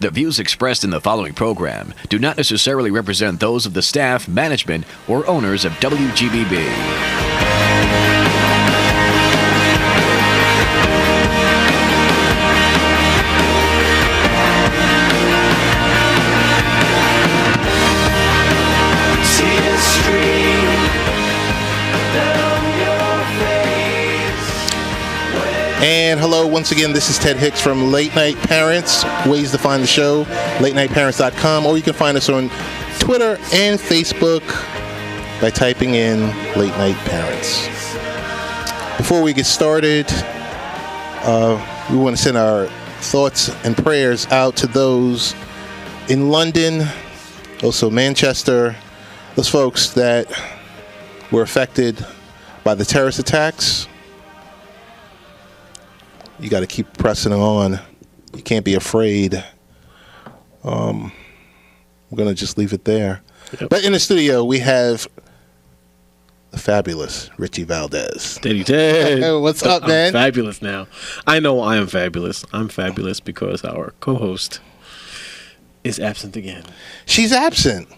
The views expressed in the following program do not necessarily represent those of the staff, management, or owners of WGBB. And hello, once again, this is Ted Hicks from Late Night Parents. Ways to find the show, latenightparents.com, or you can find us on Twitter and Facebook by typing in Late Night Parents. Before we get started, we want to send our thoughts and prayers out to those in London, also Manchester, those folks that were affected by the terrorist attacks. You got to keep pressing on. You can't be afraid. We're going to just leave it there. Yep. But in the studio, we have the fabulous Richie Valdez. Teddy Ted. Hey, what's up, man? I'm fabulous now. I know I am fabulous. I'm fabulous because our co-host is absent again. She's absent.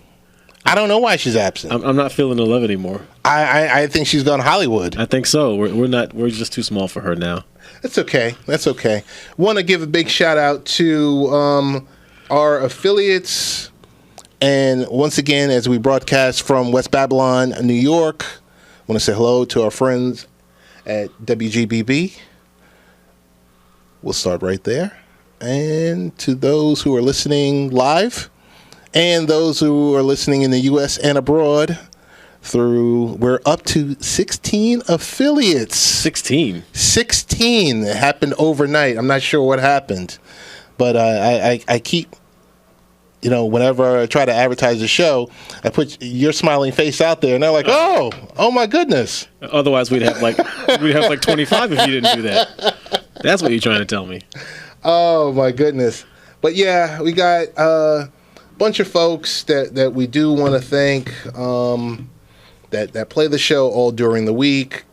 I don't know why she's absent. I'm not feeling the love anymore. I think she's gone Hollywood. I think so. We're just too small for her now. That's okay. That's okay. Want to give a big shout out to our affiliates. And once again, as we broadcast from West Babylon, New York, I want to say hello to our friends at WGBB. We'll start right there. And to those who are listening live and those who are listening in the U.S. and abroad, we're up to 16 affiliates. 16? 16. It happened overnight. I'm not sure what happened. But I keep, whenever I try to advertise the show, I put your smiling face out there, and they're like, oh my goodness. Otherwise, we'd have like 25 if you didn't do that. That's what you're trying to tell me. Oh, my goodness. But, yeah, we got a bunch of folks that we do want to thank that play the show all during the week.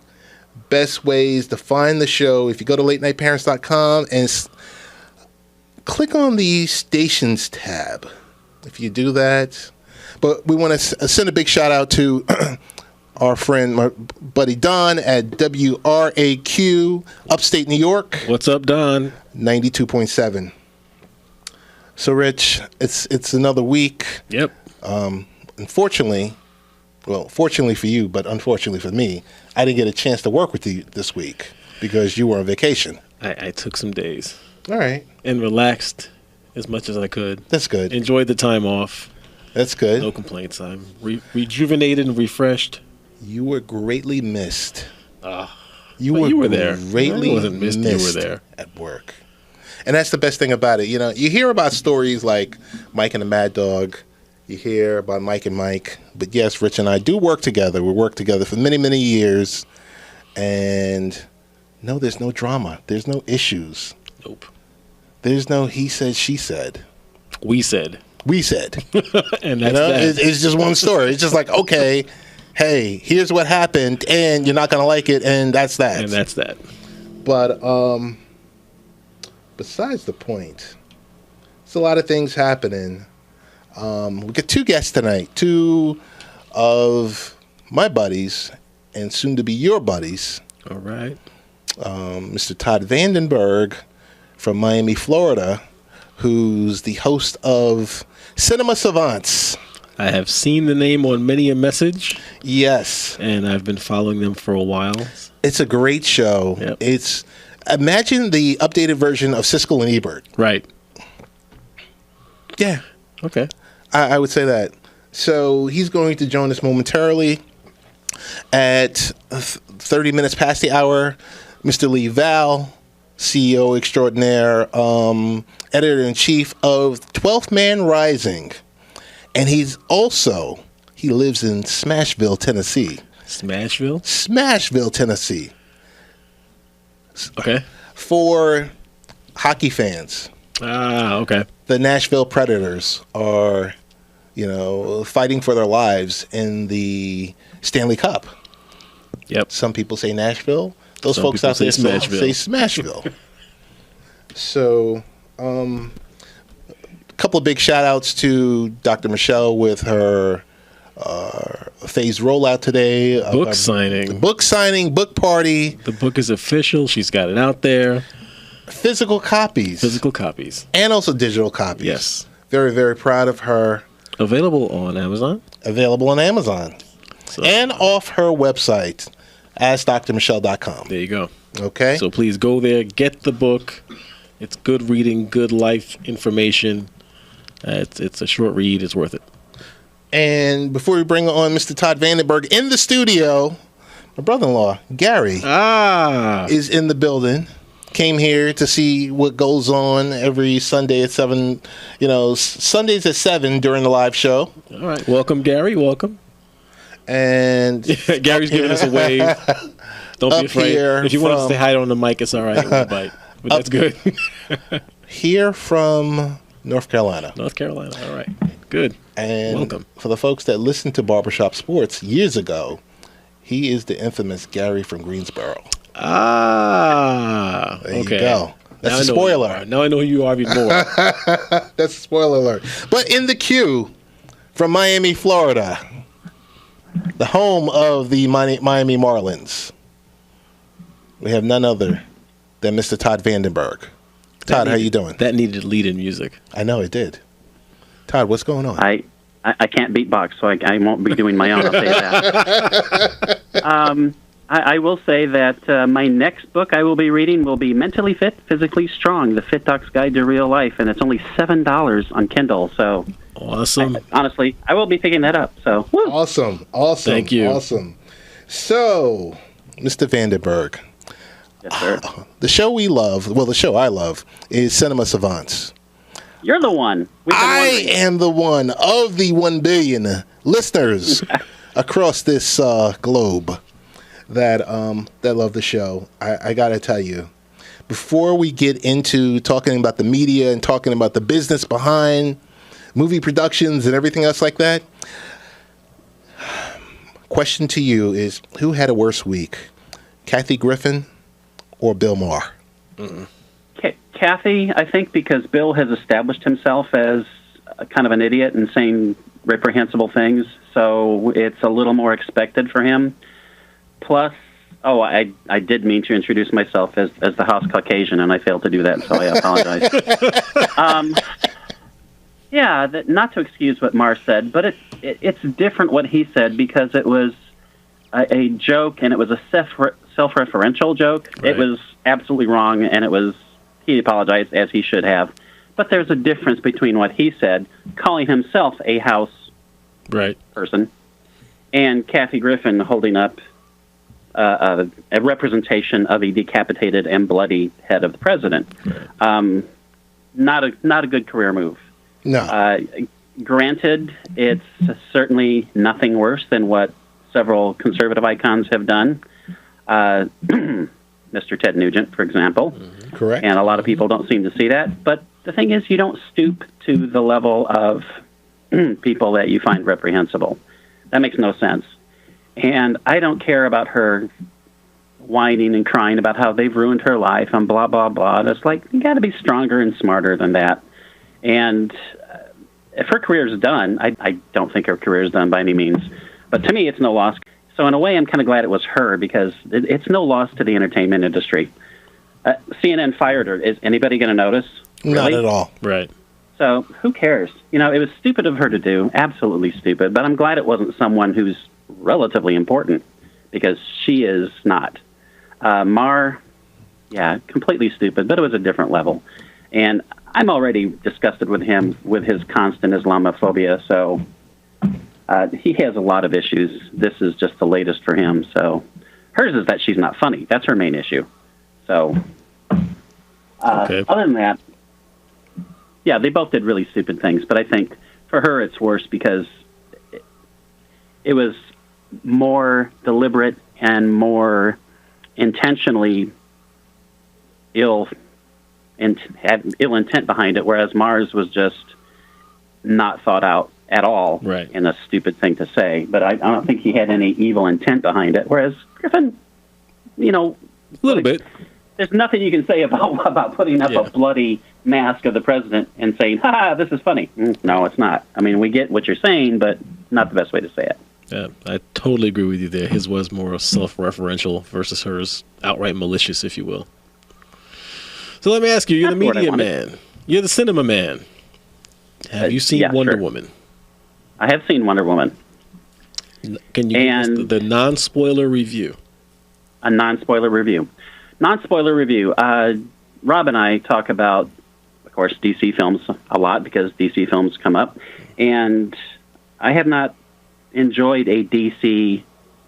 Best ways to find the show, if you go to latenightparents.com and click on the stations tab. If you do that. But we want to send a big shout out to our friend, my buddy Don at WRAQ, upstate New York. What's up, Don? 92.7. So, Rich, it's another week. Yep. Unfortunately, fortunately for you, but unfortunately for me, I didn't get a chance to work with you this week because you were on vacation. I took some days. All right. And relaxed as much as I could. That's good. Enjoyed the time off. That's good. No complaints. I'm rejuvenated and refreshed. You were greatly missed. You were there. Greatly I wasn't missed. You were there at work. And that's the best thing about it. You hear about stories like Mike and the Mad Dog. You hear about Mike and Mike. But yes, Rich and I do work together. We worked together for many, many years. And no, there's no drama. There's no issues. Nope. There's no he said, she said. We said. And that's that. It's just one story. It's just like, okay, hey, here's what happened, and you're not going to like it, and that's that. And that's that. But besides the point, there's a lot of things happening. We got two guests tonight, two of my buddies and soon to be your buddies. All right. Mr. Todd Vandenberg from Miami, Florida, who's the host of Cinema Savants. I have seen the name on many a message. Yes. And I've been following them for a while. It's a great show. Yep. Imagine the updated version of Siskel and Ebert. Right. Yeah. Okay. I would say that. So he's going to join us momentarily at 30 minutes past the hour. Mr. Lee Vowell, CEO extraordinaire, editor-in-chief of 12th Man Rising. And he lives in Smashville, Tennessee. Smashville, Tennessee. Okay. For hockey fans. Okay. The Nashville Predators are, fighting for their lives in the Stanley Cup. Yep. Some people say Nashville. Those Some folks out there say Smashville. say Smashville. So, couple of big shout outs to Dr. Michelle with her phase rollout today. Book signing. Book signing, book party. The book is official. She's got it out there. Physical copies. And also digital copies. Yes. Very, very proud of her. Available on Amazon. So. And off her website, AskDrMichelle.com. There you go. Okay. So please go there, get the book. It's good reading, good life information. It's a short read. It's worth it. And before we bring on Mr. Todd Vandenberg in the studio, my brother-in-law, Gary, is in the building. Came here to see what goes on every Sunday at 7, Sundays at 7 during the live show. All right. Welcome, Gary. Welcome. And Gary's giving us a wave. Don't be afraid. If you want to say hi on the mic, it's all right. It won't bite. But that's good. Here from North Carolina. All right. Good. And welcome. For the folks that listened to Barbershop Sports years ago, he is the infamous Gary from Greensboro. There you go. That's a spoiler. Now I know who you are even more. That's a spoiler alert. But in the queue from Miami, Florida, the home of the Miami Marlins, we have none other than Mr. Todd Vandenberg. Todd, how you doing? That needed lead-in music. I know it did. Todd, what's going on? I can't beatbox, so I won't be doing my own. I'll say that. I will say that my next book I will be reading will be Mentally Fit, Physically Strong, The Fit Doc's Guide to Real Life, and it's only $7 on Kindle. So awesome. Honestly, I will be picking that up. So woo. Awesome. Thank you. Awesome. So, Mr. Vandenberg. Yes, sir. The show we love, the show I love, is Cinema Savants. You're the one. I am the one of the 1 billion listeners across this globe that love the show. I got to tell you, before we get into talking about the media and talking about the business behind movie productions and everything else like that, question to you is, who had a worse week, Kathy Griffin or Bill Maher? Kathy, I think, because Bill has established himself as a kind of an idiot and saying reprehensible things, so it's a little more expected for him. Plus, I did mean to introduce myself as the House Caucasian, and I failed to do that, so I apologize. Not to excuse what Maher said, but it's different what he said, because it was a joke, and it was a self-referential joke. Right. It was absolutely wrong, and he apologized, as he should have. But there's a difference between what he said, calling himself a House person, and Kathy Griffin holding up a representation of a decapitated and bloody head of the president. Right. Not a good career move. No. Granted, it's certainly nothing worse than what several conservative icons have done. Mr. Ted Nugent, for example. Mm-hmm. Correct. And a lot of people don't seem to see that. But the thing is, you don't stoop to the level of people that you find reprehensible. That makes no sense. And I don't care about her whining and crying about how they've ruined her life and blah, blah, blah. It's like, you got to be stronger and smarter than that. And if her career is done, I don't think her career is done by any means. But to me, it's no loss. So in a way, I'm kind of glad it was her, because it's no loss to the entertainment industry. CNN fired her. Is anybody going to notice? Really? Not at all. Right. So who cares? It was stupid of her to do, absolutely stupid. But I'm glad it wasn't someone who's relatively important, because she is not. Maher, completely stupid, but it was a different level. And I'm already disgusted with him with his constant Islamophobia, so he has a lot of issues. This is just the latest for him. So hers is that she's not funny. That's her main issue. So other than that, they both did really stupid things. But I think for her it's worse because it was more deliberate and more intentionally had ill intent behind it, whereas Maher's was just not thought out at all, right, and a stupid thing to say. But I don't think he had any evil intent behind it, whereas Griffin, a little bit. there's nothing you can say about putting up a bloody mask of the president and saying, "Ha, this is funny." No, it's not. I mean, we get what you're saying, but not the best way to say it. Yeah, I totally agree with you there. His was more self-referential versus hers outright malicious, if you will. So let me ask you, you're the media man. You're the cinema man. Have you seen Wonder Woman? I have seen Wonder Woman. Can you give us the non-spoiler review? A non-spoiler review. Non-spoiler review. Rob and I talk about, of course, DC films a lot because DC films come up. And I have not enjoyed a DC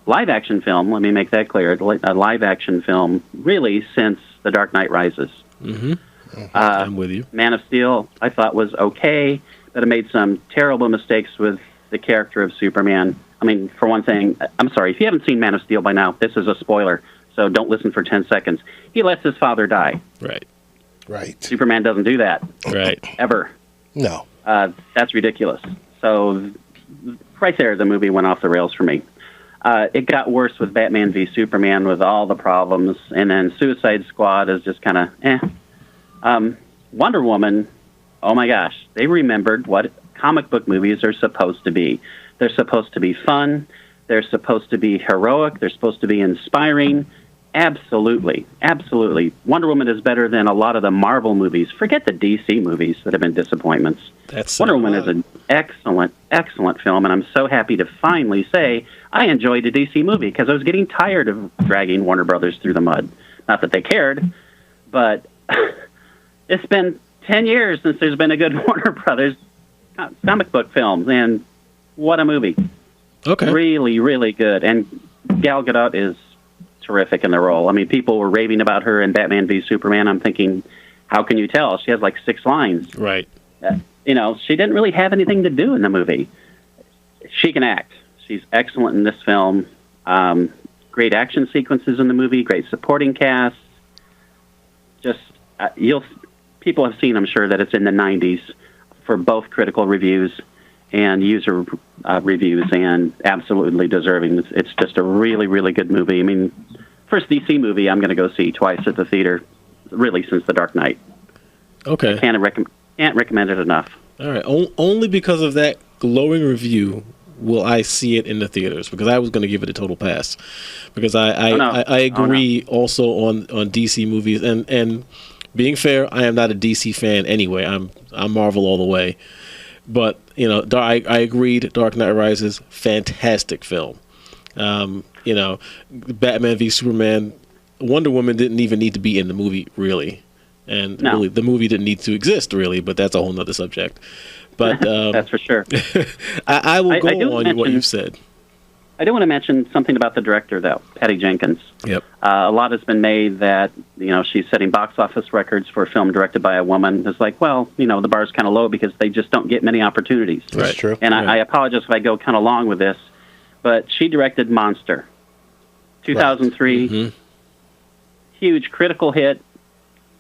live-action film, let me make that clear, a live-action film, really, since The Dark Knight Rises. Mm-hmm. I'm with you. Man of Steel, I thought was okay, but it made some terrible mistakes with the character of Superman. I mean, for one thing, I'm sorry, if you haven't seen Man of Steel by now, this is a spoiler, so don't listen for 10 seconds. He lets his father die. Right. Superman doesn't do that. Right. Ever. No. That's ridiculous. So right there, the movie went off the rails for me. It got worse with Batman v Superman with all the problems, and then Suicide Squad is just kind of Wonder Woman, oh my gosh, they remembered what comic book movies are supposed to be. They're supposed to be fun. They're supposed to be heroic. They're supposed to be inspiring. Absolutely. Absolutely. Wonder Woman is better than a lot of the Marvel movies. Forget the DC movies that have been disappointments. Wonder Woman is an excellent, excellent film, and I'm so happy to finally say I enjoyed a DC movie because I was getting tired of dragging Warner Brothers through the mud. Not that they cared, but it's been 10 years since there's been a good Warner Brothers comic book film, and what a movie. Okay. Really, really good. And Gal Gadot is terrific in the role. I mean, people were raving about her in Batman v Superman. I'm thinking, how can you tell? She has like 6 lines. Right. She didn't really have anything to do in the movie. She can act. She's excellent in this film. Great action sequences in the movie. Great supporting cast. Just people have seen, I'm sure, that it's in the 90s for both critical reviews and user reviews, and absolutely deserving. It's just a really, really good movie. I mean, first DC movie I'm going to go see twice at the theater, really, since The Dark Knight. Okay. Can't recommend it enough. All right. Only because of that glowing review will I see it in the theaters, because I was going to give it a total pass. Because I agree also on DC movies, and being fair, I am not a DC fan anyway. I'm Marvel all the way. But, I agreed, Dark Knight Rises, fantastic film. Batman v Superman, Wonder Woman didn't even need to be in the movie, really. And really, the movie didn't need to exist, really, but that's a whole nother subject. But that's for sure. I will go on what you've said. I do want to mention something about the director, though, Patty Jenkins. Yep. A lot has been made that, she's setting box office records for a film directed by a woman. It's like, well, the bar's kind of low because they just don't get many opportunities. That's true. And I apologize if I go kind of long with this, but she directed Monster, 2003. Right. Mm-hmm. Huge critical hit.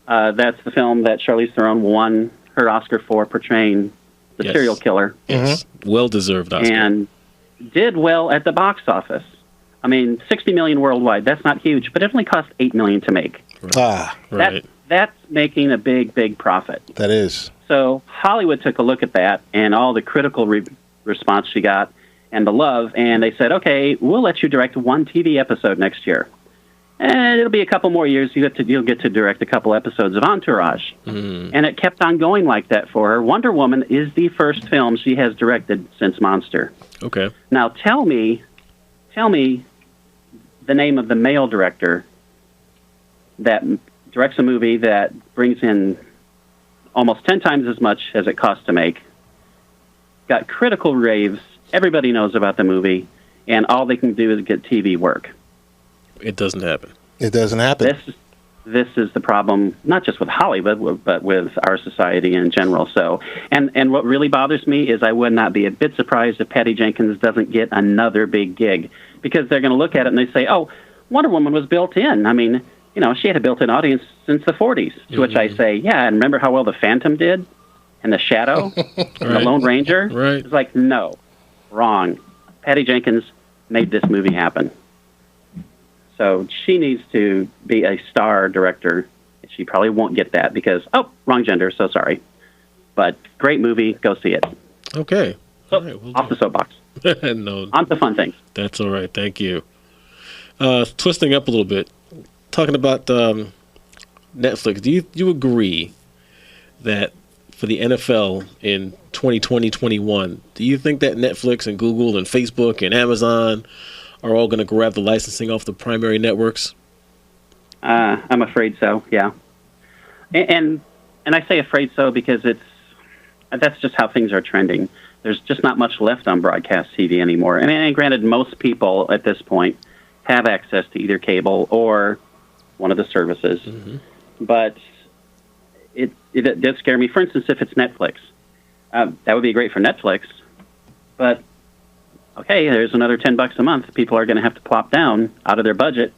That's the film that Charlize Theron won her Oscar for, portraying the serial killer. Yes. Well-deserved Oscar. And did well at the box office. I mean, $60 million worldwide. That's not huge, but it only cost $8 million to make. Right. That's making a big, big profit. That is. So Hollywood took a look at that and all the critical response she got and the love, and they said, okay, we'll let you direct one TV episode next year. And it'll be a couple more years. You'll get to direct a couple episodes of Entourage. Mm. And it kept on going like that for her. Wonder Woman is the first film she has directed since Monster. Okay. Now tell me the name of the male director that directs a movie that brings in almost 10 times as much as it cost to make, got critical raves, everybody knows about the movie, and all they can do is get TV work. It doesn't happen. It doesn't happen. This is the problem, not just with Hollywood, but with our society in general. So, and what really bothers me is I would not be a bit surprised if Patty Jenkins doesn't get another big gig, because they're going to look at it and they say, oh, Wonder Woman was built in. I mean, she had a built-in audience since the 40s, to which I say, yeah, and remember how well The Phantom did? And The Shadow? And The Lone Ranger? Right. It's like, no, wrong. Patty Jenkins made this movie happen. So she needs to be a star director. She probably won't get that because, wrong gender, so sorry. But great movie, go see it. Okay. So, all right, off the soapbox. No. On to fun things. That's all right, thank you. Twisting up a little bit, talking about Netflix, do you agree that for the NFL in 2020-21, do you think that Netflix and Google and Facebook and Amazon are all going to grab the licensing off the primary networks? I'm afraid so, yeah. And I say afraid so because that's just how things are trending. There's just not much left on broadcast TV anymore. And granted, most people at this point have access to either cable or one of the services. Mm-hmm. But it does scare me. For instance, if it's Netflix, that would be great for Netflix. But, okay, there's another $10 a month. People are going to have to plop down out of their budget.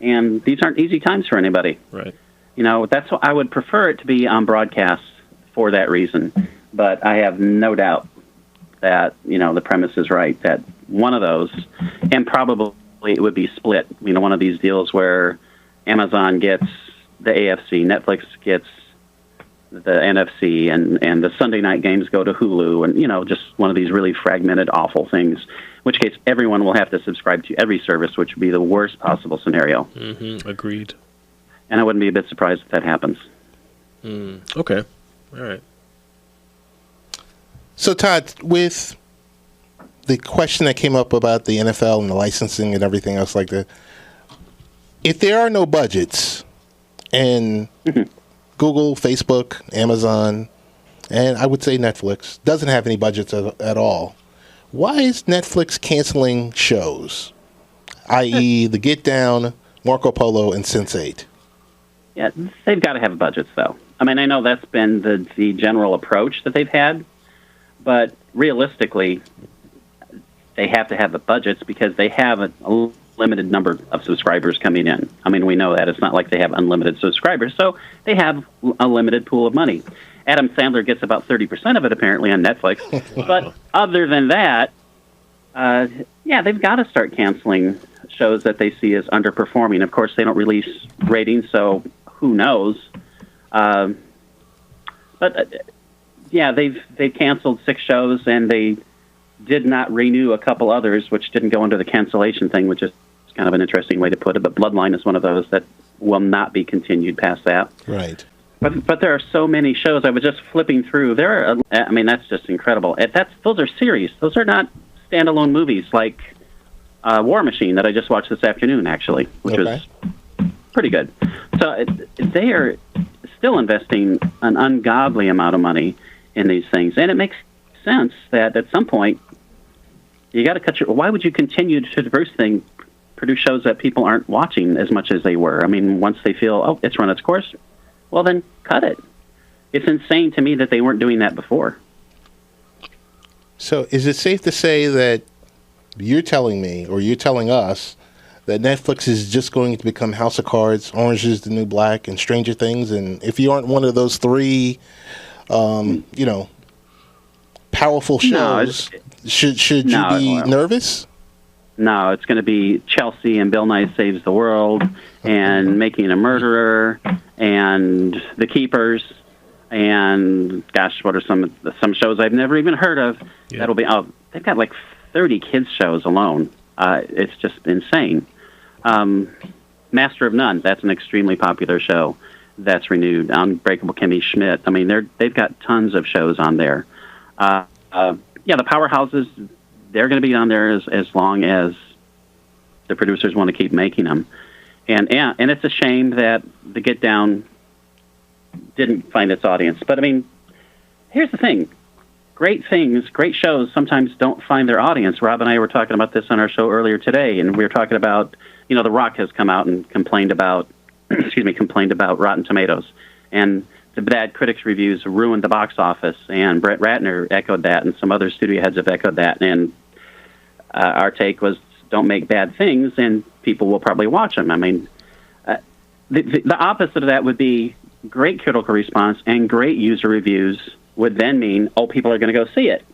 And these aren't easy times for anybody. Right. That's what I would prefer it to be on broadcast for that reason. But I have no doubt that, the premise is right, that one of those, and probably it would be split, one of these deals where Amazon gets the AFC, Netflix gets the NFC, and the Sunday night games go to Hulu, and, just one of these really fragmented, awful things, in which case everyone will have to subscribe to every service, which would be the worst possible scenario. Mm-hmm. Agreed. And I wouldn't be a bit surprised if that happens. Okay. All right. So, Todd, with the question that came up about the NFL and the licensing and everything else like that, if there are no budgets and Google, Facebook, Amazon, and I would say Netflix doesn't have any budgets at all, why is Netflix canceling shows, i.e. The Get Down, Marco Polo, and Sense8? Yeah, they've got to have budgets, though. I know that's been the general approach that they've had, but realistically, they have to have the budgets because they have a limited number of subscribers coming in. We know that. It's not like they have unlimited subscribers, so they have a limited pool of money. Adam Sandler gets about 30% of it, apparently, on Netflix. But other than that, they've got to start canceling shows that they see as underperforming. Of course, they don't release ratings, so who knows? They've canceled 6 shows, and they did not renew a couple others, which didn't go under the cancellation thing, which is kind of an interesting way to put it. But Bloodline is one of those that will not be continued past that. Right. But there are so many shows. I was just flipping through. That's just incredible. Those are series. Those are not standalone movies like War Machine that I just watched this afternoon, actually, which was pretty good. So they are still investing an ungodly amount of money in these things, and it makes sense that at some point you got to cut why would you continue to produce shows that people aren't watching as much as they were? Once they feel, it's run its course, well, then cut it. It's insane to me that they weren't doing that before. So is it safe to say that you're telling me, or you're telling us, that Netflix is just going to become House of Cards, Orange is the New Black, and Stranger Things? And if you aren't one of those 3, powerful shows, should you be nervous? No, it's going to be Chelsea and Bill Nye Saves the World and Making a Murderer and The Keepers and, gosh, what are some shows I've never even heard of? Yeah. That'll be, they've got like 30 kids shows alone. It's just insane. Master of None, that's an extremely popular show that's renewed. Unbreakable Kimmy Schmidt. They've got tons of shows on there. The powerhouses, they're going to be on there as long as the producers want to keep making them. And it's a shame that the Get Down didn't find its audience. But, here's the thing. Great things, great shows sometimes don't find their audience. Rob and I were talking about this on our show earlier today, and we were talking about, The Rock has come out and complained about Rotten Tomatoes. And the bad critics' reviews ruined the box office, and Brett Ratner echoed that, and some other studio heads have echoed that. And our take was, don't make bad things, and people will probably watch them. The opposite of that would be great critical response and great user reviews would then mean, people are going to go see it.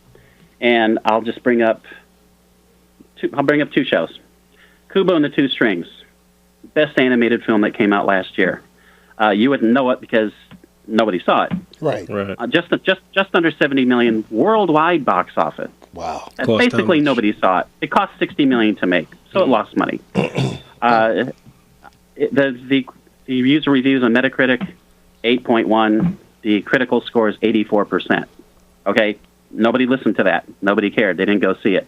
And I'll just bring up 2 shows. Kubo and the Two Strings. best animated film that came out last year. You wouldn't know it because nobody saw it. Right. Just under 70 million worldwide box office. Wow. Basically, nobody saw it. It cost $60 million to make, so it lost money. The user reviews on Metacritic, 8.1. The critical score is 84%. Okay, nobody listened to that. Nobody cared. They didn't go see it.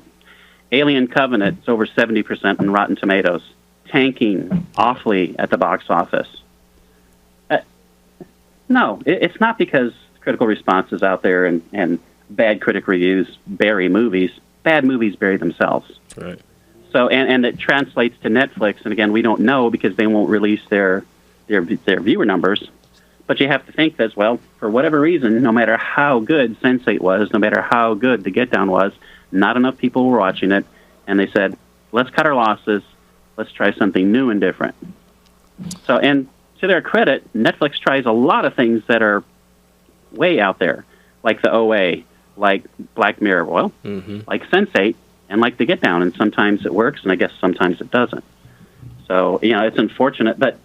Alien Covenant is over 70% on Rotten Tomatoes, tanking awfully at the box office. No, it's not because critical response is out there and bad critic reviews bury movies. Bad movies bury themselves. Right. So, and it translates to Netflix, and again, we don't know because they won't release their viewer numbers. But you have to think that, well, for whatever reason, no matter how good Sense8 was, no matter how good The Get Down was, not enough people were watching it, and they said, let's cut our losses, let's try something new and different. So, and to their credit, Netflix tries a lot of things that are way out there, like the OA, like Black Mirror, like Sense8, and like The Get Down, and sometimes it works, and I guess sometimes it doesn't. So, it's unfortunate, but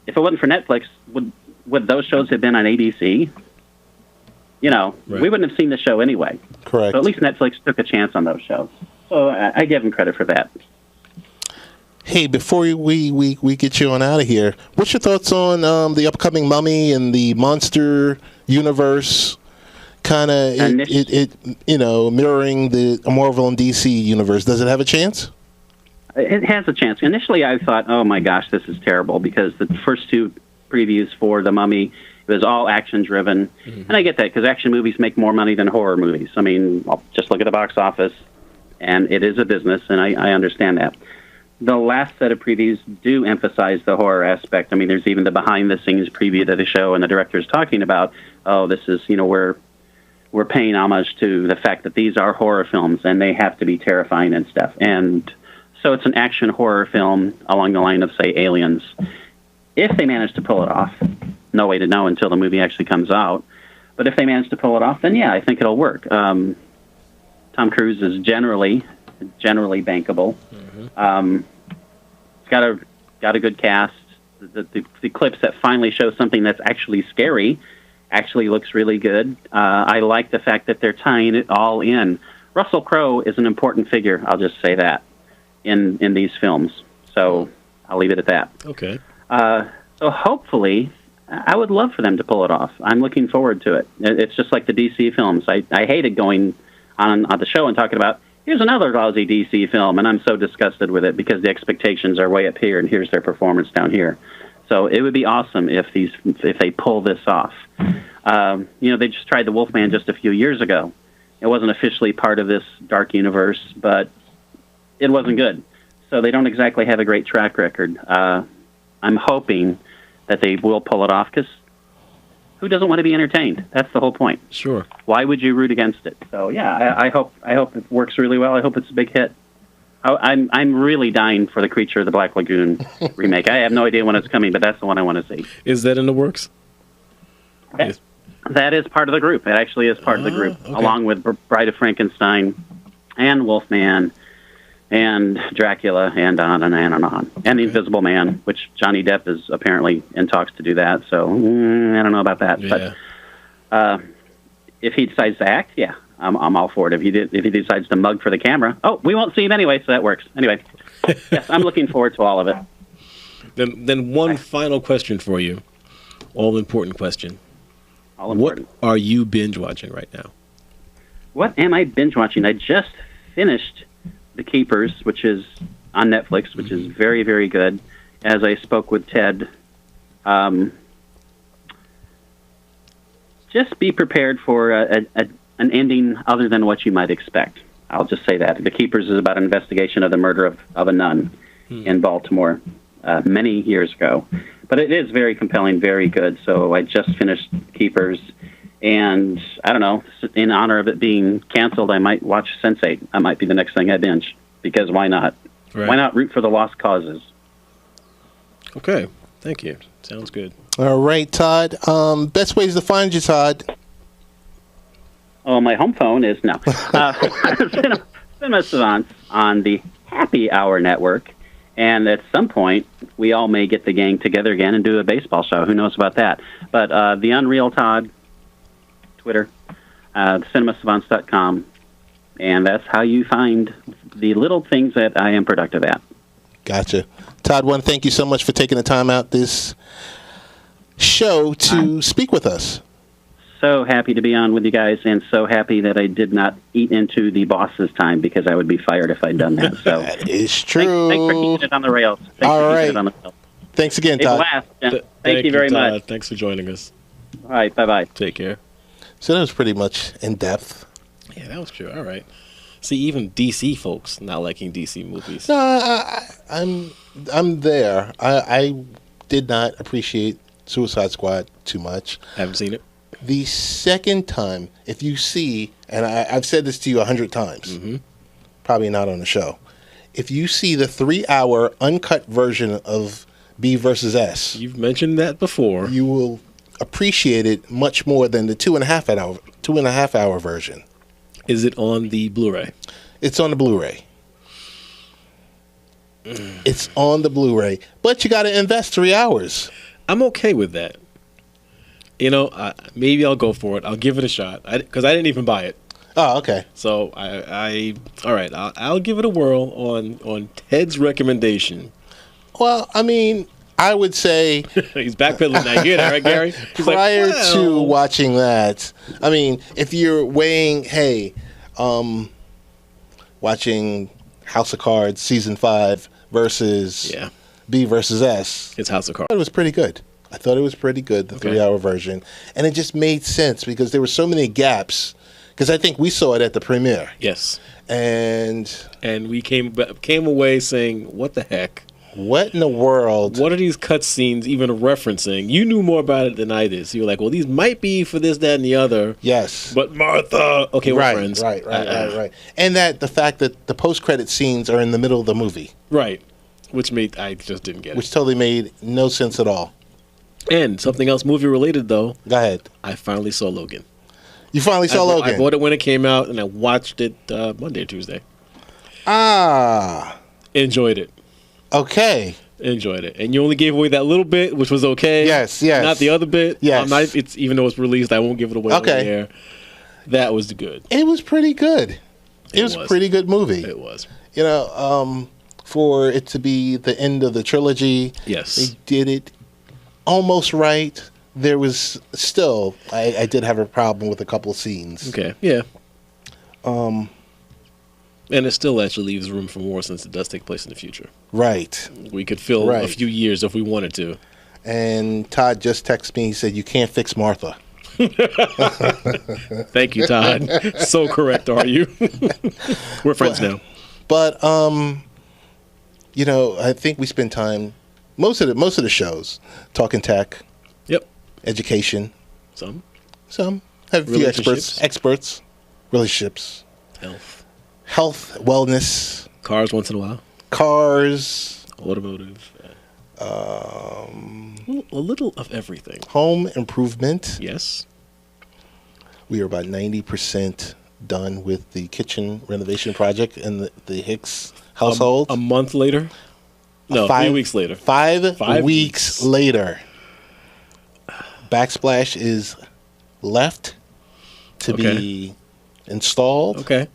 if it wasn't for Netflix, would those shows have been on ABC? Right. We wouldn't have seen the show anyway. Correct. So at least Netflix took a chance on those shows. So I give them credit for that. Hey, before we get you on out of here, what's your thoughts on the upcoming Mummy and the monster universe? Kind of, mirroring the Marvel and DC universe. Does it have a chance? It has a chance. Initially, I thought, oh my gosh, this is terrible, because the first two previews for The Mummy, it was all action-driven. And I get that, because action movies make more money than horror movies. I mean, just look at the box office, and it is a business, and I understand that. The last set of previews do emphasize the horror aspect. I mean, there's even the behind-the-scenes preview that they show, and the director's talking about, oh, this is, we're paying homage to the fact that these are horror films, and they have to be terrifying and stuff. And so it's an action horror film along the line of, say, Aliens. If they manage to pull it off, no way to know until the movie actually comes out. But if they manage to pull it off, then yeah, I think it'll work. Tom Cruise is generally bankable. It's got a good cast. The clips that finally show something that's actually scary actually looks really good. I like the fact that they're tying it all in. Russell Crowe is an important figure, I'll just say that, in these films. So I'll leave it at that. Okay. So hopefully, I would love for them to pull it off. I'm looking forward to it. It's just like the DC films. I hated going on the show and talking about, here's another lousy DC film, and I'm so disgusted with it because the expectations are way up here, and here's their performance down here. So it would be awesome if they pull this off. They just tried The Wolfman just a few years ago. It wasn't officially part of this dark universe, but it wasn't good. So they don't exactly have a great track record. I'm hoping that they will pull it off, because who doesn't want to be entertained? That's the whole point. Sure. Why would you root against it? So yeah, I hope it works really well. I hope it's a big hit. I'm really dying for the Creature of the Black Lagoon remake. I have no idea when it's coming, but that's the one I want to see. Is that in the works? That is part of the group. It actually is part of the group, okay, along with Bride of Frankenstein and Wolfman and Dracula and on and on and on. And The Invisible Man, which Johnny Depp is apparently in talks to do that. So I don't know about that. Yeah. But if he decides to act, yeah, I'm all for it. If he decides to mug for the camera, we won't see him anyway, so that works. Anyway, yes, I'm looking forward to all of it. Then one final question for you. All-important question. All important. What are you binge-watching right now? What am I binge-watching? I just finished The Keepers, which is on Netflix, which is very, very good. As I spoke with Ted, just be prepared for an ending other than what you might expect. I'll just say that. The Keepers is about an investigation of the murder of a nun in Baltimore many years ago. But it is very compelling, very good. So I just finished Keepers. And I don't know, in honor of it being canceled, I might watch Sense8. That might be the next thing I binge, because why not? Right. Why not root for the lost causes? Okay, thank you. Sounds good. All right, Todd. Best ways to find you, Todd? Oh, my home phone is no. Cinema Savants on the Happy Hour Network, And at some point, we all may get the gang together again and do a baseball show. Who knows about that? But the Unreal Todd, Twitter, cinemasavants.com, and that's how you find the little things that I am productive at. Gotcha. Todd, want to thank you so much for taking the time out this show to speak with us. So happy to be on with you guys, and so happy that I did not eat into the boss's time, because I would be fired if I'd done that. So that is true. Thanks for keeping it on the rails. All right. Thanks again, Todd. Thank you very Todd. much. Thanks for joining us. All right, bye-bye. Take care. So that was pretty much in depth. Yeah, that was true. All right. See, even DC folks not liking DC movies. No, I'm there. I did not appreciate Suicide Squad too much. Haven't seen it. The second time, if you see, and I've said this to you 100 times, probably not on the show, if you see the 3-hour uncut version of B versus S, you've mentioned that before, you will appreciate it much more than the 2.5 hour version. Is it on the Blu-ray? It's on the Blu-ray. It's on the Blu-ray, but you got to invest 3 hours. I'm okay with that. You know, maybe I'll go for it. I'll give it a shot because I didn't even buy it. Oh, okay. So all right. I'll give it a whirl on Ted's recommendation. Well, I mean, I would say he's backpedaling now. You hear that, right, Gary? He's prior to watching that, I mean, if you're weighing, watching House of Cards season 5 versus B versus S, it's House of Cards. It was pretty good. I thought it was pretty good, the 3-hour version. And it just made sense because there were so many gaps. Because I think we saw it at the premiere. Yes. And we came away saying, what the heck? What in the world? What are these cutscenes even referencing? You knew more about it than I did. So you were like, well, these might be for this, that, and the other. Yes. But Martha. Okay, we're friends. Right. And that the fact that the post-credit scenes are in the middle of the movie. Right. Which I just didn't get it. Which totally made no sense at all. And something else movie related, though. Go ahead. I finally saw Logan. You finally saw Logan? I bought it when it came out, and I watched it Monday or Tuesday. Enjoyed it. Okay. Enjoyed it. And you only gave away that little bit, which was okay. Yes. Not the other bit. Yes. It's even though it's released, I won't give it away. Okay. On the air. That was good. It was pretty good. It was a pretty good movie. It was. You know, for it to be the end of the trilogy, yes, they did it almost right. There was still, I did have a problem with a couple of scenes. Okay, yeah. And it still actually leaves room for more since it does take place in the future. Right. We could fill a few years if we wanted to. And Todd just texted me. He said, "You can't fix Martha." Thank you, Todd. So correct, are you? We're friends now. But you know, I think we spend time most of the shows talking tech. Yep. Education. Some have a few experts, relationships, health, wellness, cars once in a while, automotive, a little of everything, home improvement. Yes. We are about 90% done with the kitchen renovation project in the Hicks household. A month later? No, 3 weeks later. Five weeks later. Backsplash is left to be installed. Okay.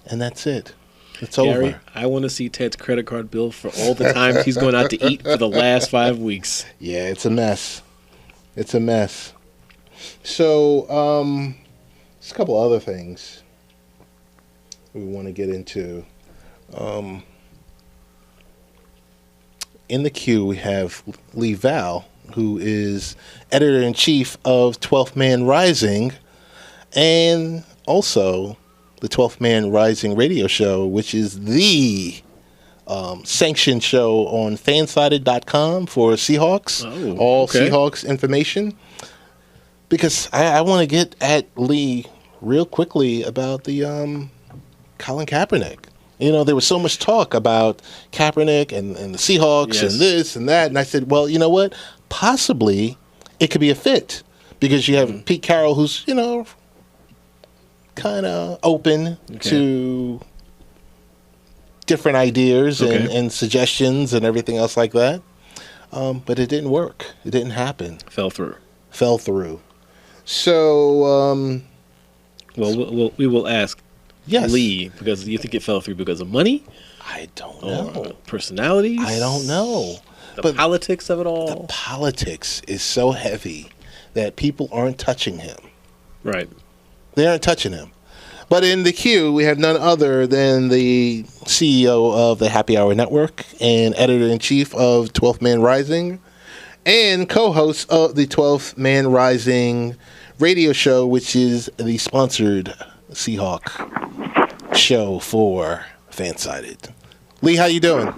And that's it. It's Gary, over. I want to see Ted's credit card bill for all the times he's going out to eat for the last 5 weeks. Yeah, it's a mess. It's a mess. So, just a couple other things we want to get into. In the queue, we have Lee Vowell, who is editor-in-chief of 12th Man Rising, and also the 12th Man Rising radio show, which is the sanctioned show on fansided.com for Seahawks, all Seahawks information. Because I want to get at Lee real quickly about the Colin Kaepernick. You know, there was so much talk about Kaepernick and the Seahawks and this and that. And I said, well, you know what? Possibly it could be a fit. Because you have Pete Carroll, who's, you know, kind of open to different ideas and suggestions and everything else like that. But it didn't work. It didn't happen. Fell through. So, we will ask yes. Lee, because you think it fell through because of money? I don't know. Personalities? I don't know. But politics of it all? The politics is so heavy that people aren't touching him. Right. They aren't touching him. But in the queue, we have none other than the CEO of the Happy Hour Network and editor-in-chief of 12th Man Rising and co-host of the 12th Man Rising radio show, which is the sponsored Seahawk show for Fansided. Lee, how you doing?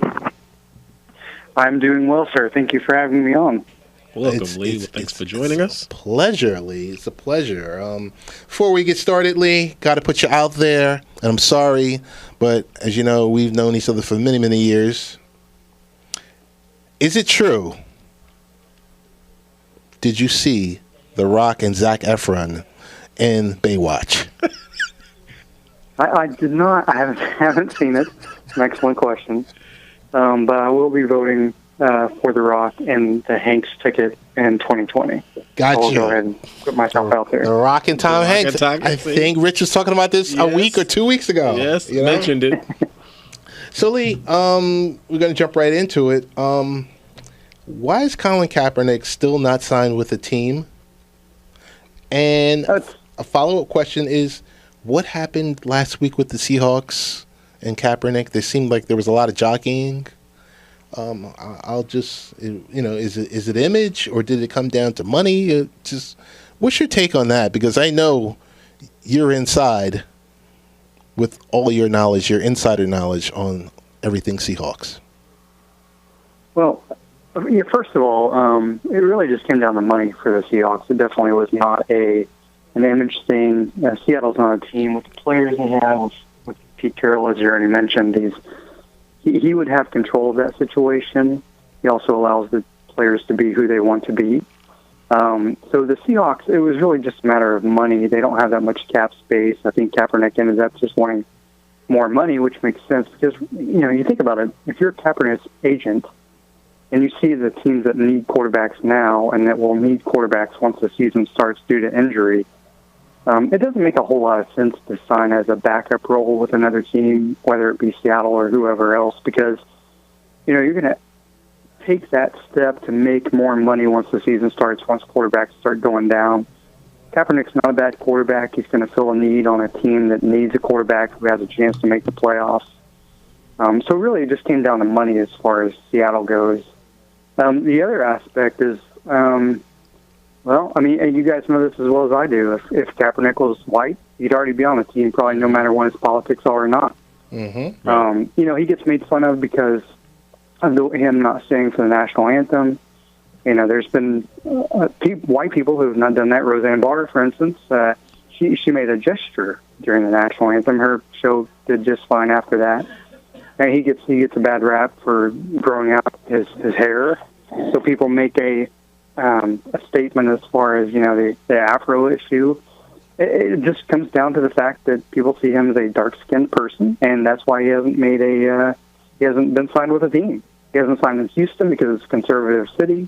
I'm doing well, sir. Thank you for having me on. Welcome, Lee. Thanks for joining us. Pleasure, Lee. It's a pleasure. Before we get started, Lee, got to put you out there. And I'm sorry, but as you know, we've known each other for many, many years. Is it true? Did you see The Rock and Zac Efron in Baywatch? I did not. I haven't seen it. It's an excellent question. But I will be voting for The Rock and the Hanks ticket in 2020. Gotcha. I'll go ahead and put myself out there. The Rock and Tom Hanks. I think Rich was talking about this a week or 2 weeks ago. Yes, mentioned it. So, Lee, we're going to jump right into it. Why is Colin Kaepernick still not signed with the team? And a follow-up question is, what happened last week with the Seahawks and Kaepernick? There seemed like there was a lot of jockeying. I'll just, is it image or did it come down to money? What's your take on that? Because I know you're inside with all your knowledge, your insider knowledge on everything Seahawks. Well, first of all, it really just came down to money for the Seahawks. It definitely was not an image thing. Seattle's not a team with the players they have. With Pete Carroll, as you already mentioned, he would have control of that situation. He also allows the players to be who they want to be. So the Seahawks, it was really just a matter of money. They don't have that much cap space. I think Kaepernick ended up just wanting more money, which makes sense because, you think about it. If you're Kaepernick's agent and you see the teams that need quarterbacks now and that will need quarterbacks once the season starts due to injury, it doesn't make a whole lot of sense to sign as a backup role with another team, whether it be Seattle or whoever else, because, you're going to take that step to make more money once the season starts, once quarterbacks start going down. Kaepernick's not a bad quarterback. He's going to fill a need on a team that needs a quarterback who has a chance to make the playoffs. So really it just came down to money as far as Seattle goes. The other aspect is, and you guys know this as well as I do. If Kaepernick was white, he'd already be on the team, probably no matter what his politics are or not. Mm-hmm. He gets made fun of because of him not singing for the national anthem. There's been white people who have not done that. Roseanne Barr, for instance, she made a gesture during the national anthem. Her show did just fine after that. And he gets a bad rap for growing out his hair. So people make a statement as far as the Afro issue. It just comes down to the fact that people see him as a dark-skinned person, and that's why he hasn't been signed with a team. He hasn't signed in Houston because it's a conservative city.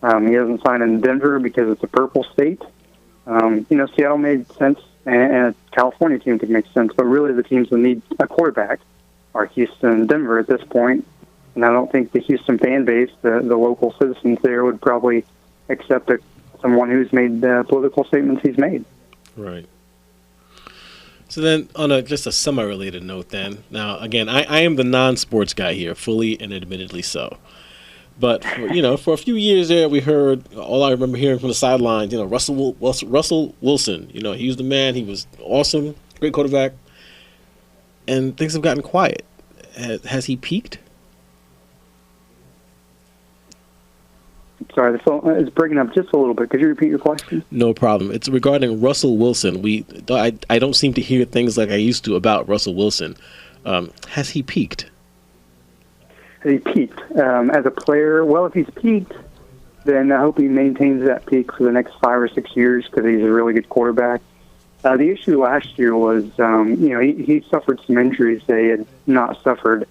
He hasn't signed in Denver because it's a purple state. Seattle made sense, and a California team could make sense, but really the teams that need a quarterback are Houston and Denver at this point. And I don't think the Houston fan base, the local citizens there, would probably accept someone who's made the political statements he's made. Right. So then, on just a semi-related note then, now, again, I am the non-sports guy here, fully and admittedly so. But, for a few years there, we heard, all I remember hearing from the sidelines, Russell Wilson, he was the man, he was awesome, great quarterback, and things have gotten quiet. Has he peaked? Sorry, the phone is breaking up just a little bit. Could you repeat your question? No problem. It's regarding Russell Wilson. I don't seem to hear things like I used to about Russell Wilson. Has he peaked? Has he peaked? As a player, well, if he's peaked, then I hope he maintains that peak for the next 5 or 6 years because he's a really good quarterback. The issue last year was, he suffered some injuries that he had not suffered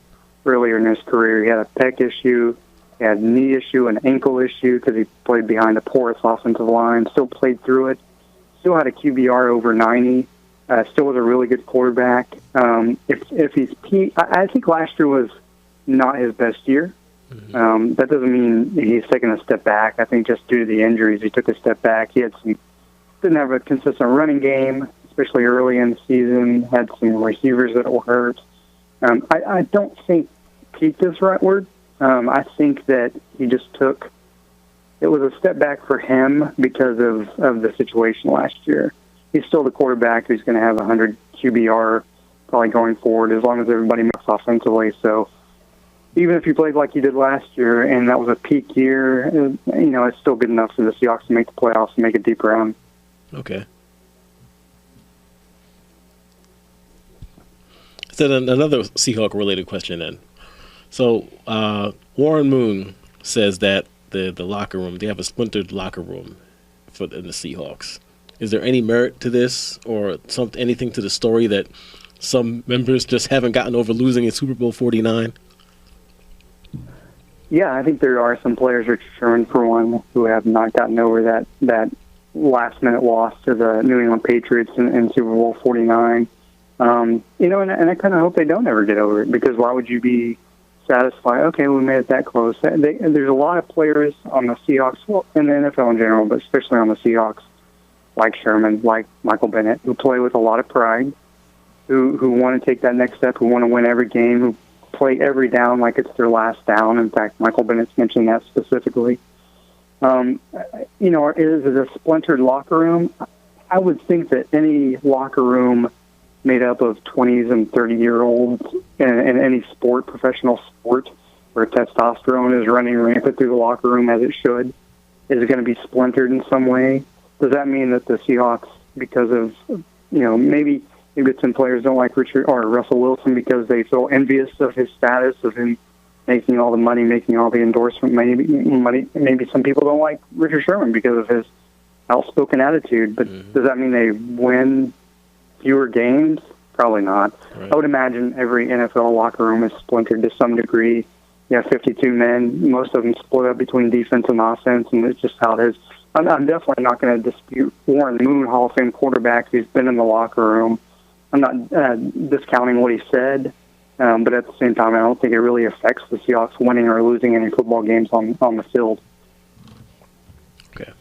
earlier in his career. He had a pec issue, he had a knee issue, an ankle issue because he played behind a porous offensive line, still played through it, still had a QBR over 90, still was a really good quarterback. If he's I think last year was not his best year. That doesn't mean he's taken a step back. I think just due to the injuries, he took a step back. He didn't have a consistent running game, especially early in the season, had some receivers that were hurt. I don't think peaked is the right word. I think that he just it was a step back for him because of the situation last year. He's still the quarterback who's going to have 100 QBR probably going forward as long as everybody moves offensively. So even if he played like he did last year and that was a peak year, it's still good enough for the Seahawks to make the playoffs and make a deep run. Okay. So then another Seahawk-related question then. So Warren Moon says that the locker room, they have a splintered locker room in the Seahawks. Is there any merit to this or anything to the story that some members just haven't gotten over losing in Super Bowl 49? Yeah, I think there are some players, Richard Sherman for one, who have not gotten over that last-minute loss to the New England Patriots in Super Bowl 49. And I kind of hope they don't ever get over it, because why would you be satisfied? Okay, we made it that close. There's a lot of players on the Seahawks, well, in the NFL in general, but especially on the Seahawks, like Sherman, like Michael Bennett, who play with a lot of pride, who want to take that next step, who want to win every game, who play every down like it's their last down. In fact, Michael Bennett's mentioned that specifically. Is it a splintered locker room? I would think that any locker room made up of 20s and 30-year-olds in any sport, professional sport, where testosterone is running rampant through the locker room as it should, is going to be splintered in some way. Does that mean that the Seahawks, because of, maybe some players don't like Richard or Russell Wilson because they feel envious of his status, of him making all the money, making all the endorsement money. Maybe some people don't like Richard Sherman because of his outspoken attitude. But does that mean they win fewer games? Probably not. Right. I would imagine every NFL locker room is splintered to some degree. You have 52 men. Most of them split up between defense and offense, and it's just how it is. I'm definitely not going to dispute Warren Moon, Hall of Fame quarterback, who's been in the locker room. I'm not discounting what he said, but at the same time, I don't think it really affects the Seahawks winning or losing any football games on the field. Okay.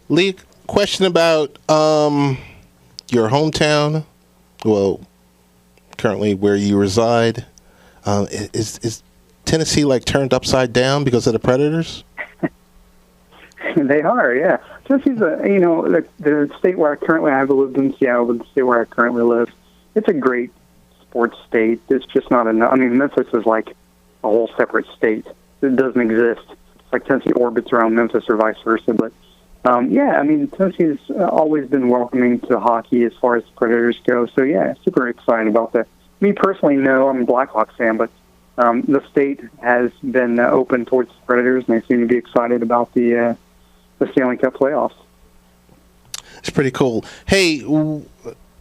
Lee, question about your hometown. Well, currently where you reside. Is Tennessee turned upside down because of the Predators? They are, yeah. Tennessee's the state where I've lived in Seattle, but the state where I currently live, it's a great sports state. It's just not enough. I mean, Memphis is like a whole separate state. It doesn't exist. It's like Tennessee orbits around Memphis or vice versa. But, Tennessee's always been welcoming to hockey as far as the Predators go. So, yeah, super excited about that. Me personally, no, I'm a Blackhawks fan, but the state has been open towards the Predators, and they seem to be excited about the Stanley Cup playoffs. It's pretty cool. Hey, one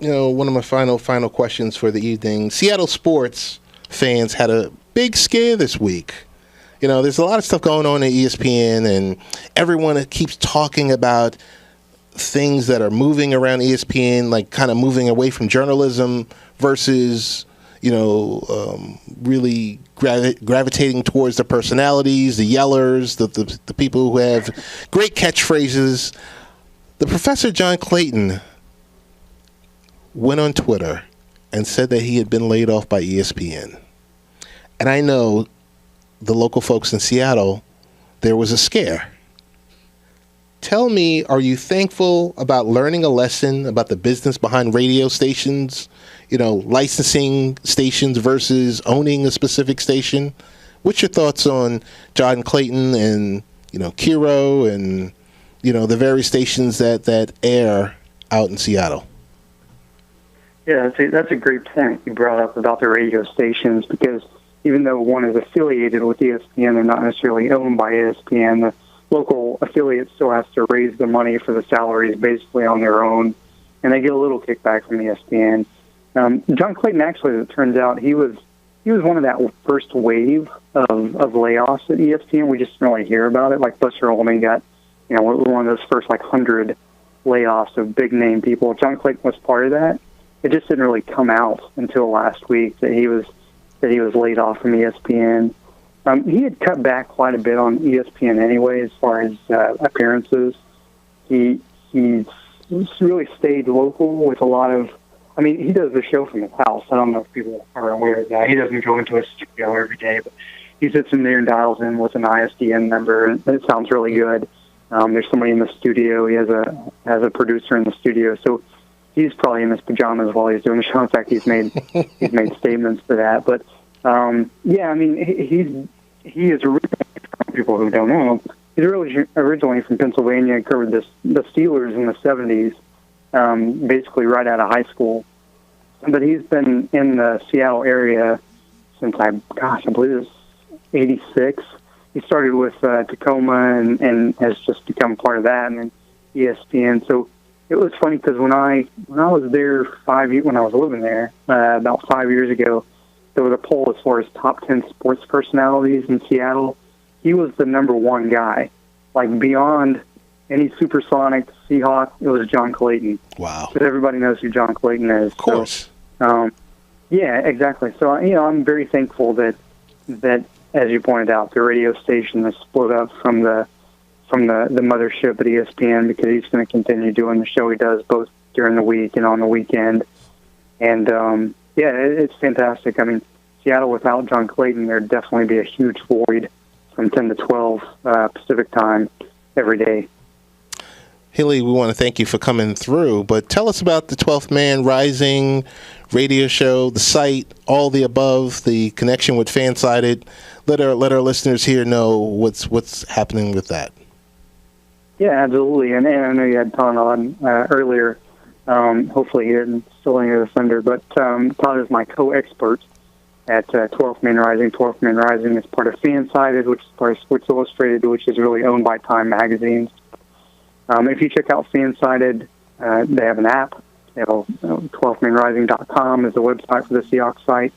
of my final questions for the evening. Seattle sports fans had a big scare this week. There's a lot of stuff going on at ESPN, and everyone keeps talking about things that are moving around ESPN, like kind of moving away from journalism versus, really gravitating towards the personalities, the yellers, the people who have great catchphrases. The Professor John Clayton went on Twitter and said that he had been laid off by ESPN. And I know the local folks in Seattle, there was a scare. Tell me, are you thankful about learning a lesson about the business behind radio stations, licensing stations versus owning a specific station? What's your thoughts on John Clayton and, Kiro and, the various stations that air out in Seattle? Yeah, that's a great point you brought up about the radio stations, because even though one is affiliated with ESPN, they're not necessarily owned by ESPN. The local affiliate still has to raise the money for the salaries basically on their own, and they get a little kickback from ESPN. John Clayton, actually, as it turns out, he was he was one of that first wave of layoffs at ESPN. We just didn't really hear about it. Like Buster Olney got, one of those first 100 layoffs of big name people. John Clayton was part of that. It just didn't really come out until last week that he was laid off from ESPN. He had cut back quite a bit on ESPN anyway, as far as appearances. He's really stayed local with a lot of. I mean, he does the show from his house. I don't know if people are aware of that. He doesn't go into a studio every day, but he sits in there and dials in with an ISDN number, and it sounds really good. There's somebody in the studio. He has a producer in the studio, so he's probably in his pajamas while he's doing the show. In fact, he's made statements to that. But yeah, I mean, he is originally, for people who don't know, he's originally from Pennsylvania and covered the Steelers in the 70s. Basically right out of high school. But he's been in the Seattle area since I believe it was 86. He started with Tacoma and has just become part of that, and then ESPN. So it was funny because when I was there when I was living there about 5 years ago, there was a poll as far as top 10 sports personalities in Seattle. He was the number one guy, like beyond any Supersonic, Seahawk. It was John Clayton. Wow! Because everybody knows who John Clayton is. Of course. So, yeah, exactly. So I'm very thankful that as you pointed out, the radio station is split up from the mothership at ESPN, because he's going to continue doing the show he does both during the week and on the weekend. And yeah, it's fantastic. I mean, Seattle without John Clayton, there'd definitely be a huge void from 10 to 12 Pacific time every day. Hilly, we want to thank you for coming through, but tell us about the 12th Man Rising radio show, the site, all the above, the connection with Fansided. Let our listeners here know what's happening with that. Yeah, absolutely. And I know you had Todd on earlier. Hopefully he didn't steal any of the thunder, but Todd is my co-expert at 12th Man Rising. 12th Man Rising is part of Fansided, which is part of Sports Illustrated, which is really owned by Time Magazine. If you check out Fansided, they have an app. They have 12manrising.com is the website for the Seahawks site.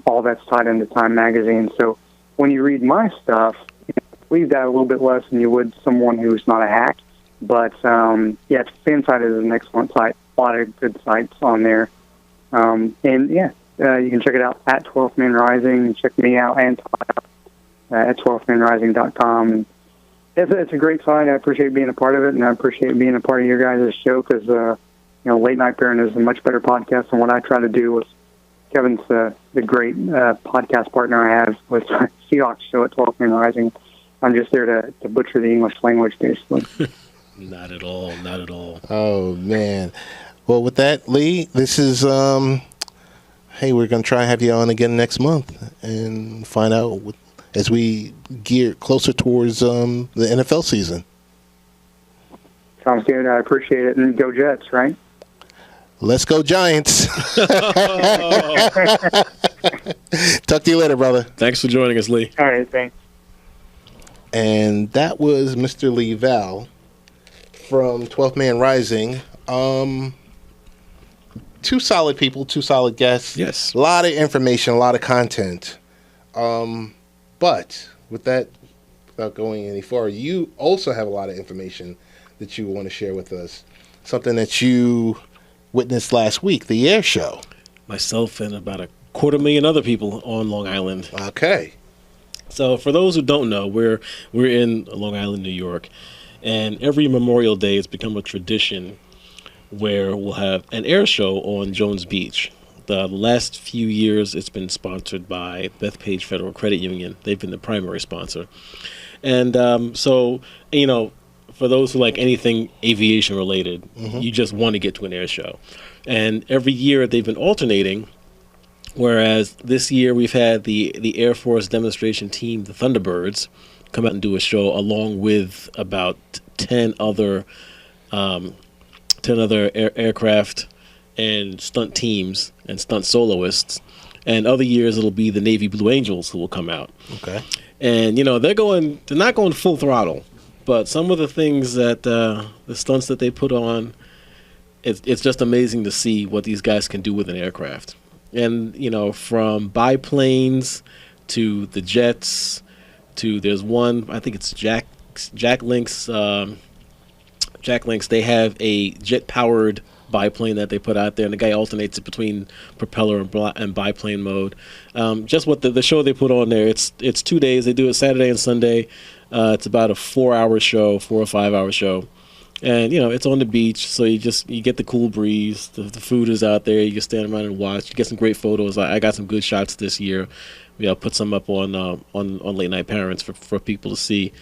All that's tied into Time Magazine. So when you read my stuff, read that a little bit less than you would someone who's not a hack. But, yeah, Fansided is an excellent site. A lot of good sites on there. And, yeah, you can check it out at 12th Man Rising. Check me out and at 12manrising.com. It's a great site. I appreciate being a part of it, and I appreciate being a part of your guys' show because, Late Night Parent is a much better podcast than what I try to do. With Kevin's the great podcast partner I have with Seahawks show at 12th Man Rising. I'm just there to butcher the English language, basically. Not at all. Not at all. Oh, man. Well, with that, Lee, this is, hey, we're going to try and have you on again next month and find out as we gear closer towards the NFL season. Sounds good. I appreciate it. And go Jets, right? Let's go Giants. Talk to you later, brother. Thanks for joining us, Lee. All right, thanks. And that was Mr. Lee Vowell from 12th Man Rising. Two solid people, two solid guests. Yes. A lot of information, a lot of content. But with that, without going any farther, you also have a lot of information that you want to share with us. Something that you witnessed last week, the air show. Myself and about 250,000 other people on Long Island. Okay. So for those who don't know, we're in Long Island, New York, and every Memorial Day it's become a tradition where we'll have an air show on Jones Beach. The last few years, it's been sponsored by Bethpage Federal Credit Union. They've been the primary sponsor. And so, for those who like anything aviation related, you just want to get to an air show. And every year they've been alternating, whereas this year we've had the Air Force demonstration team, the Thunderbirds, come out and do a show along with about 10 other aircraft and stunt teams and stunt soloists. And other years it'll be the Navy Blue Angels who will come out. Okay. And they're not going full throttle, but some of the things that the stunts that they put on, it's just amazing to see what these guys can do with an aircraft. And, from biplanes to the jets to there's one, I think it's Jack Link's, they have a jet-powered biplane that they put out there, and the guy alternates it between propeller and biplane mode. Just what the show they put on there, it's 2 days. They do it Saturday and Sunday. It's about a 4 or 5 hour show. And, it's on the beach, so you get the cool breeze. The food is out there. You can stand around and watch. You get some great photos. I got some good shots this year. I'll put some up on Late Night Parents for people to see.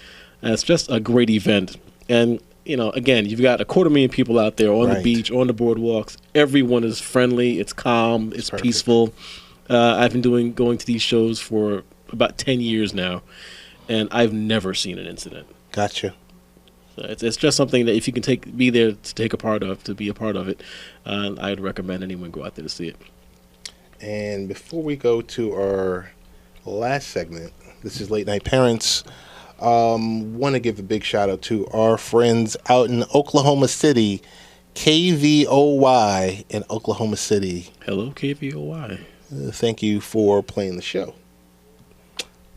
And it's just a great event. And, again, you've got 250,000 people out there on the beach, on the boardwalks. Everyone is friendly. It's calm. It's peaceful. I've been going to these shows for about 10 years now, and I've never seen an incident. Gotcha. So it's just something that if you can be there to be a part of it, I'd recommend anyone go out there to see it. And before we go to our last segment, this is Late Night Parents. Want to give a big shout out to our friends out in Oklahoma City, KVOY in Oklahoma City. Hello, KVOY. Thank you for playing the show.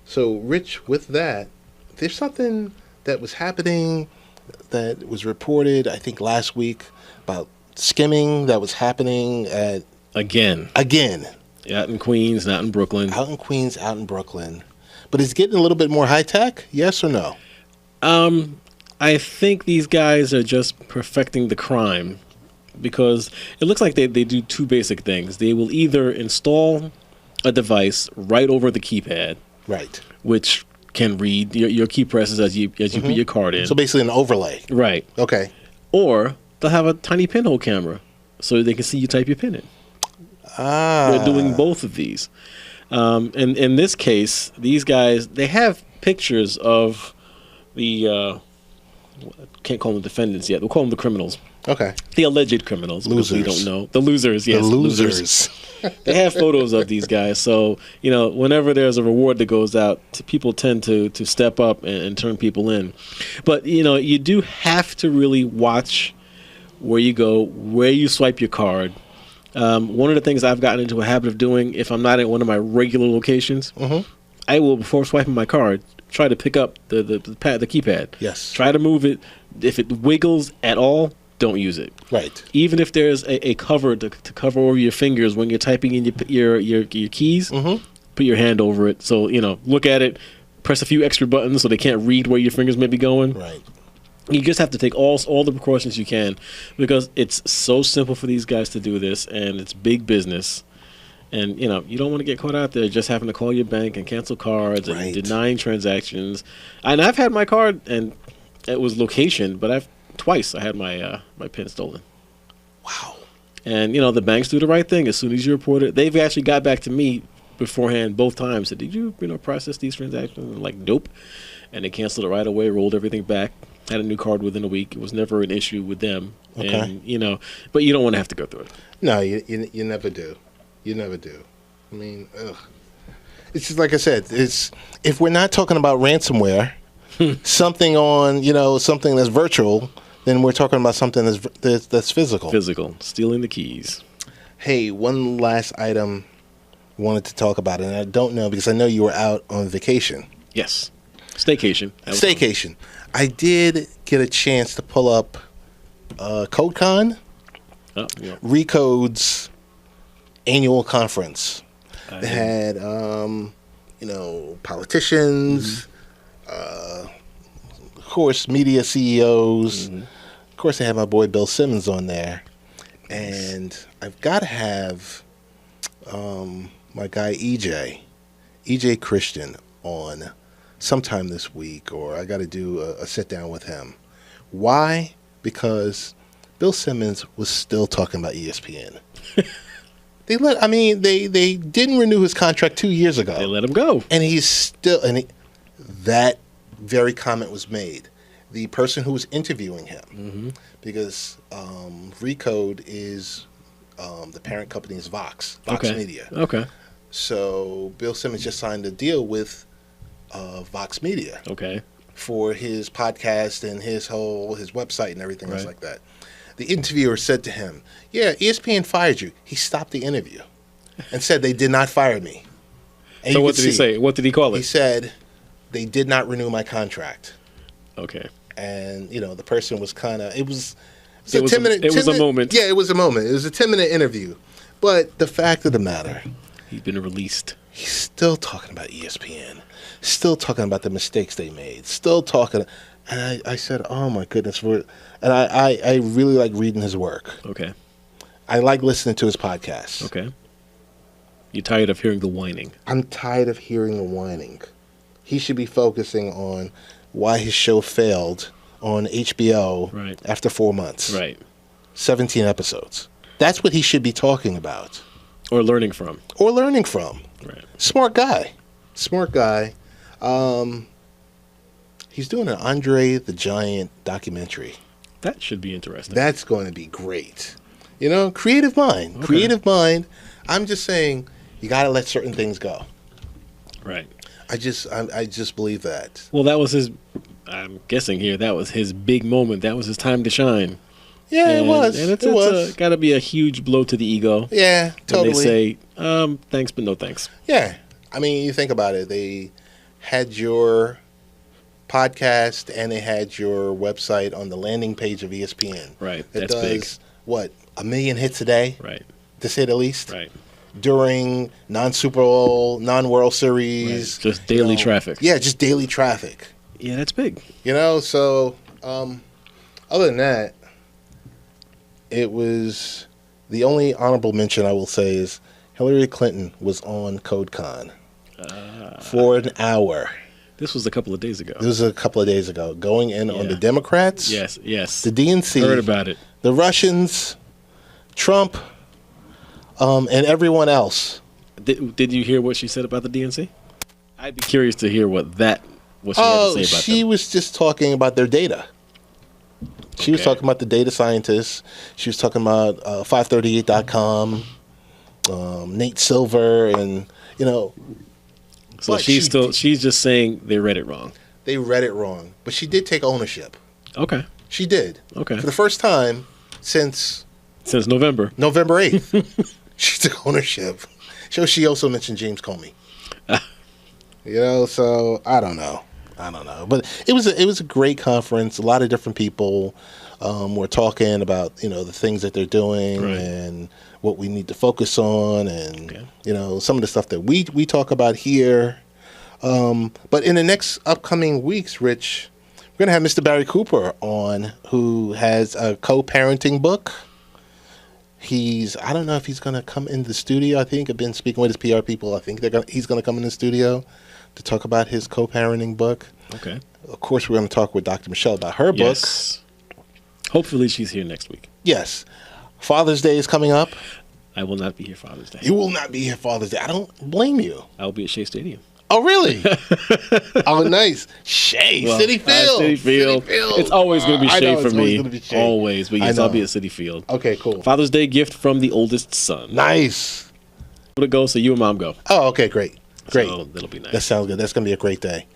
So, Rich, with that, there's something that was happening that was reported, I think, last week about skimming that was happening at... Again. Out in Queens, not in Brooklyn. Out in Queens, out in Brooklyn. But it's getting a little bit more high-tech, yes or no? I think these guys are just perfecting the crime because it looks like they do two basic things. They will either install a device right over the keypad, right, which can read your key presses as you put your card in. So basically an overlay. Right. Okay. Or they'll have a tiny pinhole camera so they can see you type your pin in. They're doing both of these. And in this case, these guys, they have pictures of the, can't call them defendants yet. We'll call them the criminals. Okay. The alleged criminals. Losers. We don't know. The losers, yes. The losers. They have photos of these guys. So, whenever there's a reward that goes out, people tend to step up and turn people in. But, you do have to really watch where you go, where you swipe your card. One of the things I've gotten into a habit of doing, if I'm not at one of my regular locations, I will, before swiping my card, try to pick up the keypad. Yes. Try to move it. If it wiggles at all, don't use it. Right. Even if there's a cover to cover over your fingers when you're typing in your keys, put your hand over it. So, look at it, press a few extra buttons so they can't read where your fingers may be going. Right. You just have to take all the precautions you can because it's so simple for these guys to do this, and it's big business. And, you don't want to get caught out there just having to call your bank and cancel cards and denying transactions. And I've had my card, and it was location, but twice I had my PIN stolen. Wow. And, the banks do the right thing. As soon as you report it, they've actually got back to me beforehand both times. Said, did you, process these transactions? I'm like, nope. And they canceled it right away, rolled everything back. Had a new card within a week. It was never an issue with them. Okay. And, but you don't want to have to go through it. No, you never do. You never do. I mean, ugh. It's just like I said, if we're not talking about ransomware, something on, something that's virtual, then we're talking about something that's physical. Physical. Stealing the keys. Hey, one last item I wanted to talk about, and I don't know because I know you were out on vacation. Yes. Staycation. Staycation. I did get a chance to pull up CodeCon, Recode's annual conference. They had, politicians, of course, media CEOs. Of course, they had my boy Bill Simmons on there. And I've got to have my guy EJ Christian on sometime this week, or I got to do a sit down with him. Why? Because Bill Simmons was still talking about ESPN. They didn't renew his contract 2 years ago. They let him go, and he's still. That very comment was made. The person who was interviewing him, because Recode is the parent company is Vox Media. Okay. So Bill Simmons just signed a deal with Vox Media. Okay. For his podcast and his website and everything else like that. The interviewer said to him, "Yeah, ESPN fired you." He stopped the interview. and said they did not fire me. And so what did he say? What did he call it? He said they did not renew my contract. Okay. And, the person was kind of, it was a moment. Yeah, it was a moment. It was a 10-minute interview. But the fact of the matter, he's been released. He's still talking about ESPN, still talking about the mistakes they made, still talking. And I said, oh, my goodness. And I really like reading his work. Okay. I like listening to his podcast. Okay. You're tired of hearing the whining. I'm tired of hearing the whining. He should be focusing on why his show failed on HBO after 4 months. Right. 17 episodes. That's what he should be talking about. Or learning from. Right. Smart guy. He's doing an Andre the Giant documentary. That should be interesting. That's going to be great. Creative mind. Okay. Creative mind. I'm just saying, you got to let certain things go. Right. I just believe that. Well, that was his. I'm guessing here that was his big moment. That was his time to shine. Yeah, it was. And it's got to be a huge blow to the ego. Yeah, totally. When they say, thanks, but no thanks. Yeah. I mean, you think about it. They had your podcast and they had your website on the landing page of ESPN. Right. It That's does, big. What, 1 million hits a day? Right. To say the least? Right. During non-Super Bowl, non-World Series. Right. Just daily traffic. Yeah, just daily traffic. Yeah, that's big. So other than that, it was the only honorable mention I will say is Hillary Clinton was on CodeCon for an hour. This was a couple of days ago. Going in on the Democrats. Yes. The DNC. Heard about it. The Russians, Trump, and everyone else. Did you hear what she said about the DNC? I'd be curious to hear what she had to say about them. She was just talking about their data. She was talking about the data scientists. She was talking about 538.com, Nate Silver, and So she's just saying they read it wrong. They read it wrong, but she did take ownership. Okay. She did. Okay. For the first time since November 8th, she took ownership. So she also mentioned James Comey. So I don't know. But it was a great conference. A lot of different people were talking about the things that they're doing and what we need to focus on, and some of the stuff that we talk about here. But in the next upcoming weeks, Rich, we're gonna have Mr. Barry Cooper on, who has a co-parenting book. I don't know if he's gonna come into the studio. I think I've been speaking with his PR people. I think he's gonna come in the studio to talk about his co-parenting book. Okay. Of course, we're going to talk with Dr. Michele about her book. Yes. Hopefully she's here next week. Yes. Father's Day is coming up. I will not be here Father's Day. You will not be here Father's Day. I don't blame you. I'll be at Shea Stadium. Oh, really? Oh, nice. Citi Field. Citi Field. It's always going to be Shea for me. Always. But yes, I'll be at Citi Field. Okay, cool. Father's Day gift from the oldest son. Nice. I'm going to go, so you and Mom go. Oh, okay, great. Great. So that'll be nice. That sounds good. That's going to be a great day.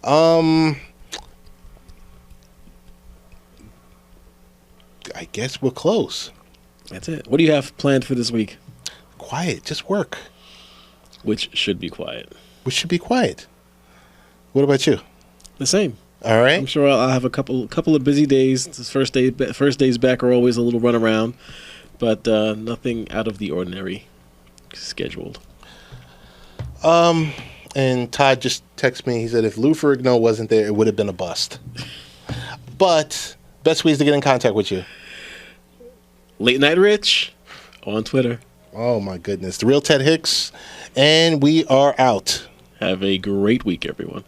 I guess we're close. That's it. What do you have planned for this week? Quiet. Just work. Which should be quiet. Which should be quiet. What about you? The same. All right. I'm sure I'll have a couple of busy days. This first days back are always a little run around, but nothing out of the ordinary scheduled. And Todd just texted me. He said if Lou Ferrigno wasn't there, it would have been a bust. But best ways to get in contact with you? Late Night Rich on Twitter. Oh, my goodness. The real Ted Hicks. And we are out. Have a great week, everyone.